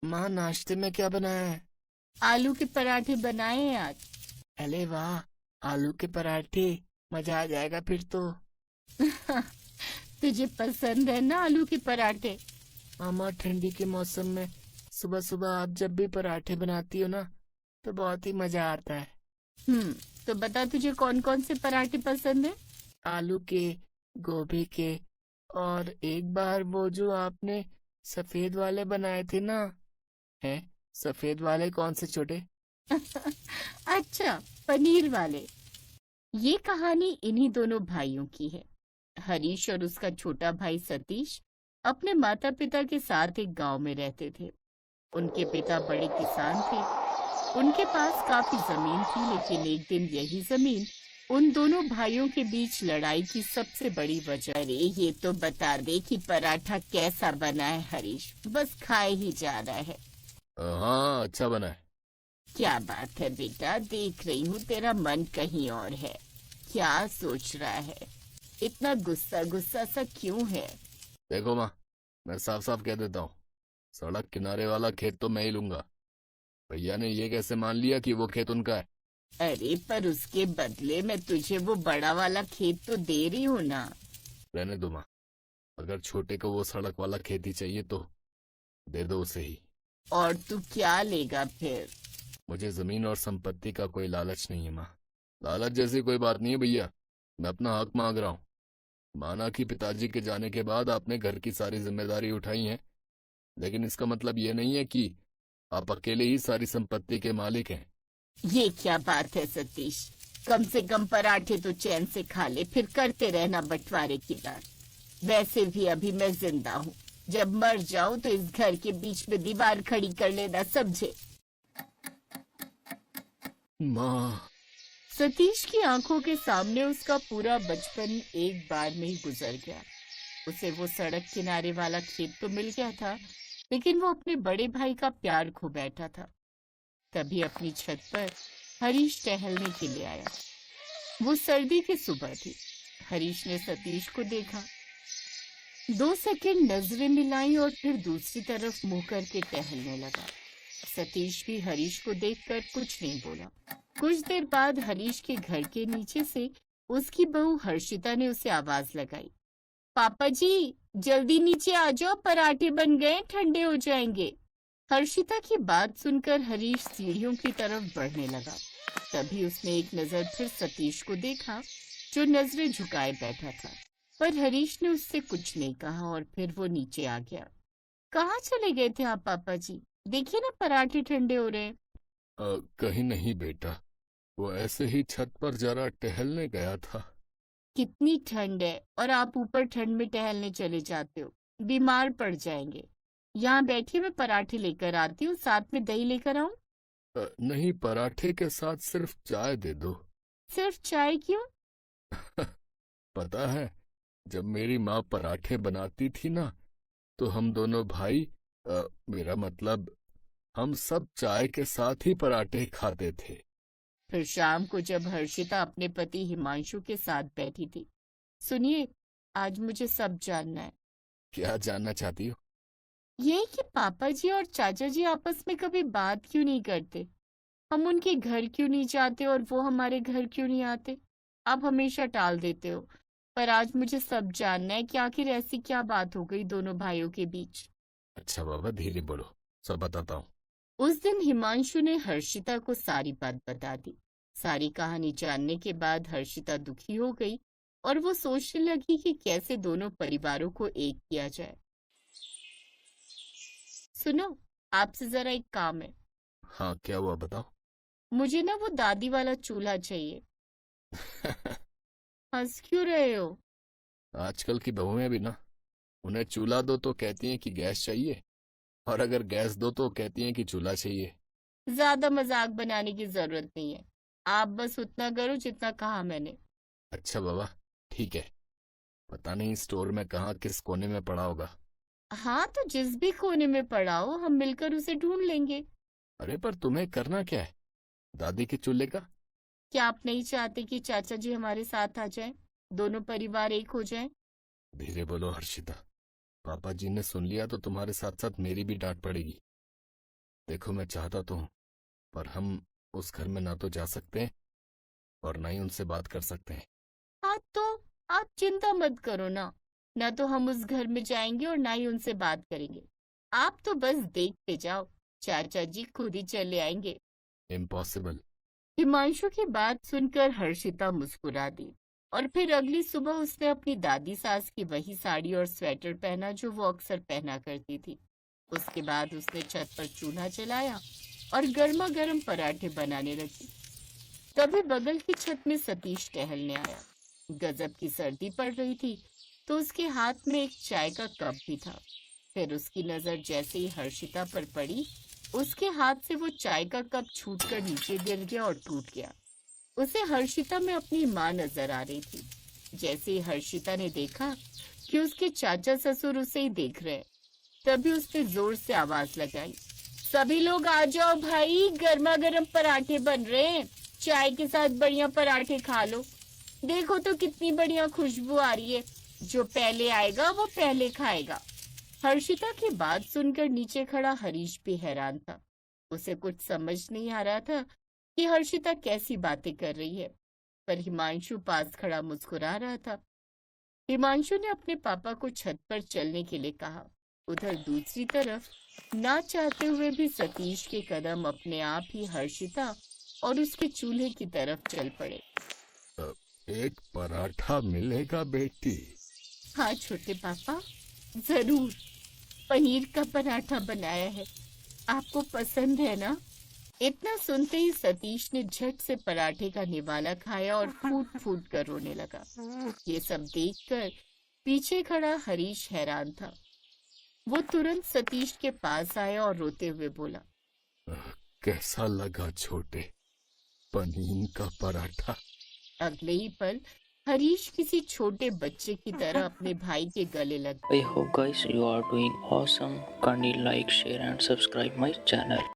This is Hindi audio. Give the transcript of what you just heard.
माँ, नाश्ते में क्या बनाया है? आलू के पराठे बनाए हैं आज। अरे वाह, आलू के पराठे। मजा आ जाएगा फिर तो। तुझे पसंद है ना आलू के पराठे? मामा, ठंडी के मौसम में सुबह सुबह आप जब भी पराठे बनाती हो ना, तो बहुत ही मजा आता है। हम्म। तो बता तुझे कौन कौन से पराठे पसंद है? आलू के, गोभी के, और एक बार वो जो आपने सफेद वाले बनाए थे ना। हैं? सफेद वाले कौन से छोटे? अच्छा, पनीर वाले। ये कहानी इन्हीं दोनों भाइयों की है। हरीश और उसका छोटा भाई सतीश अपने माता पिता के साथ एक गांव में रहते थे। उनके पिता बड़े किसान थे। उनके पास काफी जमीन थी, लेकिन एक दिन यही जमीन उन दोनों भाइयों के बीच लड़ाई की सबसे बड़ी वजह। अरे ये तो बता दे कि पराठा कैसा बना है हरीश, बस खाए ही जा रहा है। हाँ, अच्छा बना है। क्या बात है बेटा, देख रही हूँ तेरा मन कहीं और है। क्या सोच रहा है? इतना गुस्सा गुस्सा सा क्यों है? देखो माँ, मैं साफ साफ कह देता हूँ, सड़क किनारे वाला खेत तो मैं ही लूंगा। भैया ने ये कैसे मान लिया कि वो खेत उनका है? अरे पर उसके बदले मैं तुझे वो बड़ा वाला खेत तो दे रही हूँ ना। रहने दो माँ, अगर छोटे को वो सड़क वाला खेत ही चाहिए तो दे दो उसे ही। और तू क्या लेगा फिर? मुझे जमीन और संपत्ति का कोई लालच नहीं है माँ। लालच जैसी कोई बात नहीं है भैया, मैं अपना हक मांग रहा हूँ। माना कि पिताजी के जाने के बाद आपने घर की सारी जिम्मेदारी उठाई है, लेकिन इसका मतलब ये नहीं है कि आप अकेले ही सारी संपत्ति के मालिक हैं। ये क्या बात है सतीश? कम से कम पराठे तो चैन से खा ले, फिर करते रहना बंटवारे की बात। वैसे भी अभी मैं जिंदा हूँ, जब मर जाऊं तो इस घर के बीच में दीवार खड़ी कर लेना, समझे? माँ। सतीश की आंखों के सामने उसका पूरा बचपन एक बार में ही गुजर गया। उसे वो सड़क किनारे वाला खेत तो मिल गया था, लेकिन वो अपने बड़े भाई का प्यार खो बैठा था। तभी अपनी छत पर हरीश टहलने के लिए आया। वो सर्दी की सुबह थी। हरीश ने सतीश को देखा, 2 सेकंड नजरें मिलाई और फिर दूसरी तरफ मुंह करके टहलने लगा। सतीश भी हरीश को देखकर कुछ नहीं बोला। कुछ देर बाद हरीश के घर के नीचे से उसकी बहू हर्षिता ने उसे आवाज लगाई, पापा जी, जल्दी नीचे आ जाओ, पराठे बन गए, ठंडे हो जाएंगे। हर्षिता की बात सुनकर हरीश सीढ़ियों की तरफ बढ़ने लगा। तभी उसने एक नजर फिर सतीश को देखा, जो नजरें झुकाए बैठा था। पर हरीश ने उससे कुछ नहीं कहा और फिर वो नीचे आ गया। कहाँ चले गए थे आप पापा जी? देखिए ना, पराठे ठंडे हो रहे हैं। कहीं नहीं बेटा, वो ऐसे ही छत पर जरा टहलने गया था। कितनी ठंड है और आप ऊपर ठंड में टहलने चले जाते हो, बीमार पड़ जाएंगे। यहाँ बैठिए, मैं पराठे लेकर आती हूँ, साथ में दही लेकर आऊं? नहीं, पराठे के साथ सिर्फ चाय दे दो। सिर्फ चाय क्यों? पता है, जब मेरी माँ पराठे बनाती थी ना, तो हम दोनों भाई, मेरा मतलब हम सब चाय के साथ ही पराठे खाते थे। फिर शाम को जब हर्षिता अपने पति हिमांशु के साथ बैठी थी, सुनिए, आज मुझे सब जानना है। क्या जानना चाहती हो? ये कि पापा जी और चाचा जी आपस में कभी बात क्यों नहीं करते? हम उनके घर क्यों नहीं जाते और वो हमारे घर क्यों नहीं आते? आप हमेशा टाल देते हो, पर आज मुझे सब जानना है कि आखिर ऐसी क्या बात हो गई दोनों भाइयों के बीच। अच्छा बाबा, धीरे बोलो, सब बताता हूँ। उस दिन हिमांशु ने हर्षिता को सारी बात बता दी। सारी कहानी जानने के बाद हर्षिता दुखी हो गई और वो सोचने लगी कि कैसे दोनों परिवारों को एक किया जाए। सुनो, आपसे जरा एक काम है। हाँ, क्या हुआ बताओ। मुझे ना वो दादी वाला चूल्हा चाहिए। हंस क्यों रहे हो? आजकल की बहुएं भी ना, उन्हें चूल्हा दो तो कहती हैं कि गैस चाहिए, और अगर गैस दो तो कहती हैं कि चूल्हा चाहिए। ज्यादा मजाक बनाने की जरूरत नहीं है। आप बस उतना करो जितना कहा मैंने। अच्छा बाबा, ठीक है। पता नहीं स्टोर में कहाँ किस कोने में पड़ा होगा। हाँ, तो जिस भी कोने में पड़ा हो हम मिलकर उसे ढूंढ लेंगे। अरे पर तुम्हें करना क्या है, दादी के चूल्हे का? क्या आप नहीं चाहते कि चाचा जी हमारे साथ आ जाएं, दोनों परिवार एक हो जाएं? धीरे बोलो हर्षिता, पापा जी ने सुन लिया तो तुम्हारे साथ साथ मेरी भी डांट पड़ेगी। देखो मैं चाहता तो हूँ, पर हम उस घर में ना तो जा सकते हैं और ना ही उनसे बात कर सकते हैं। हाँ तो आप चिंता मत करो ना तो हम उस घर में जाएंगे और ना ही उनसे बात करेंगे। आप तो बस देखते जाओ, चाचा जी खुद ही चले आएंगे। इम्पॉसिबल। हिमांशु की बात सुनकर हर्षिता मुस्कुरा दी और फिर अगली सुबह उसने अपनी दादी सास की वही साड़ी और स्वेटर पहना जो वो अक्सर पहना करती थी। उसके बाद उसने छत पर चूल्हा जलाया और गर्मा गर्म पराठे बनाने लगी। तभी बगल की छत में सतीश टहलने आया। गजब की सर्दी पड़ रही थी तो उसके हाथ में एक चाय का कप भी था। फिर उसकी नजर जैसे ही हर्षिता पर पड़ी, उसके हाथ से वो चाय का कप छूटकर नीचे गिर गया और टूट गया। उसे हर्षिता में अपनी माँ नजर आ रही थी। जैसे ही हर्षिता ने देखा कि उसके चाचा ससुर उसे ही देख रहे हैं, तभी उसने जोर से आवाज लगाई, सभी लोग आ जाओ भाई, गर्मा गर्म पराठे बन रहे हैं, चाय के साथ बढ़िया पराठे खा लो। देखो तो कितनी बढ़िया खुशबू आ रही है, जो पहले आएगा वो पहले खाएगा। हर्षिता की बात सुनकर नीचे खड़ा हरीश भी हैरान था। उसे कुछ समझ नहीं आ रहा था कि हर्षिता कैसी बातें कर रही है, पर हिमांशु पास खड़ा मुस्कुरा रहा था। हिमांशु ने अपने पापा को छत पर चलने के लिए कहा। उधर दूसरी तरफ ना चाहते हुए भी सतीश के कदम अपने आप ही हर्षिता और उसके चूल्हे की तरफ चल पड़े। एक पराठा मिलेगा बेटी? हाँ छोटे पापा, जरूर। पनीर का पराठा बनाया है, आपको पसंद है ना? इतना सुनते ही सतीश ने झट से पराठे का निवाला खाया और फूट फूट कर रोने लगा। ये सब देखकर पीछे खड़ा हरीश हैरान था। वो तुरंत सतीश के पास आया और रोते हुए बोला, कैसा लगा छोटे, पनीर का पराठा? अगले ही पल हरीश किसी छोटे बच्चे की तरह अपने भाई के गले लग I hope guys you are doing awesome. Kindly like, share and subscribe my channel.